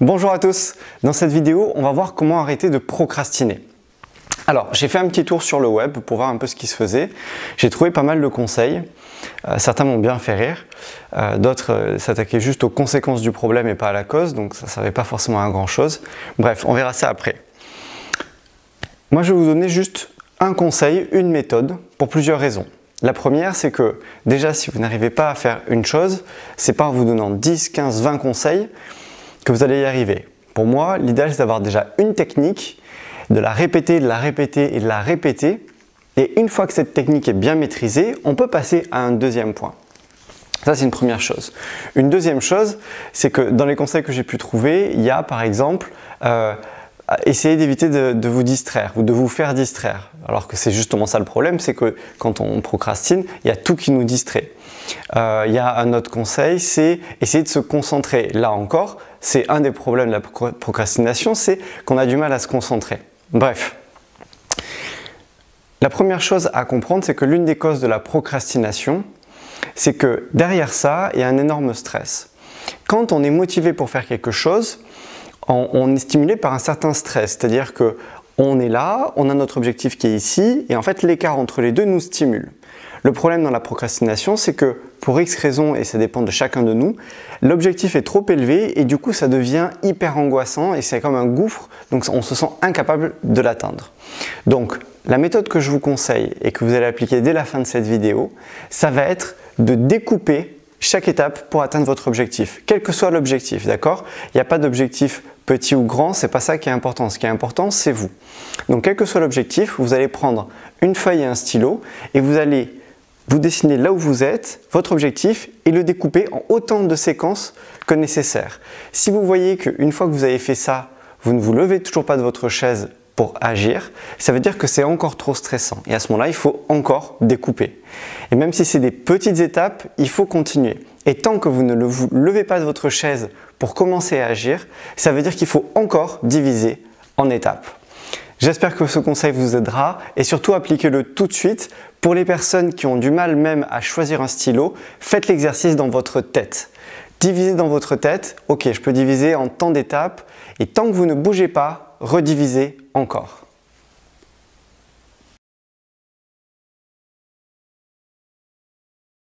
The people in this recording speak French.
Bonjour à tous, dans cette vidéo on va voir comment arrêter de procrastiner. Alors j'ai fait un petit tour sur le web pour voir un peu ce qui se faisait, j'ai trouvé pas mal de conseils, certains m'ont bien fait rire, d'autres s'attaquaient juste aux conséquences du problème et pas à la cause, donc ça ne servait pas forcément à grand chose. Bref, on verra ça après. Moi je vais vous donner juste un conseil, une méthode, pour plusieurs raisons. La première, c'est que déjà si vous n'arrivez pas à faire une chose, c'est pas en vous donnant 10, 15, 20 conseils que vous allez y arriver. Pour moi, l'idéal c'est d'avoir déjà une technique, de la répéter, de la répéter et de la répéter. Et une fois que cette technique est bien maîtrisée, on peut passer à un deuxième point. Ça, c'est une première chose. Une deuxième chose, c'est que dans les conseils que j'ai pu trouver, il y a par exemple essayer d'éviter de vous distraire ou de vous faire distraire. Alors que c'est justement ça le problème, c'est que quand on procrastine, il y a tout qui nous distrait. Il y a un autre conseil, c'est essayer de se concentrer. Là encore, c'est un des problèmes de la procrastination, c'est qu'on a du mal à se concentrer. Bref, la première chose à comprendre, c'est que l'une des causes de la procrastination, c'est que derrière ça, il y a un énorme stress. Quand on est motivé pour faire quelque chose, on est stimulé par un certain stress, c'est-à-dire que on est là, on a notre objectif qui est ici, et en fait l'écart entre les deux nous stimule. Le problème dans la procrastination, c'est que pour X raisons, et ça dépend de chacun de nous, l'objectif est trop élevé et du coup ça devient hyper angoissant et c'est comme un gouffre, donc on se sent incapable de l'atteindre. Donc la méthode que je vous conseille et que vous allez appliquer dès la fin de cette vidéo, ça va être de découper chaque étape pour atteindre votre objectif, quel que soit l'objectif, d'accord? Il n'y a pas d'objectif petit ou grand, c'est pas ça qui est important. Ce qui est important, c'est vous. Donc, quel que soit l'objectif, vous allez prendre une feuille et un stylo et vous allez vous dessiner là où vous êtes, votre objectif, et le découper en autant de séquences que nécessaire. Si vous voyez qu'une fois que vous avez fait ça, vous ne vous levez toujours pas de votre chaise pour agir, ça veut dire que c'est encore trop stressant. Et à ce moment-là, il faut encore découper. Et même si c'est des petites étapes, il faut continuer. Et tant que vous ne vous levez pas de votre chaise pour commencer à agir, ça veut dire qu'il faut encore diviser en étapes. J'espère que ce conseil vous aidera et surtout appliquez-le tout de suite. Pour les personnes qui ont du mal même à choisir un stylo, faites l'exercice dans votre tête. Divisez dans votre tête, ok, je peux diviser en tant d'étapes et tant que vous ne bougez pas, redivisez encore.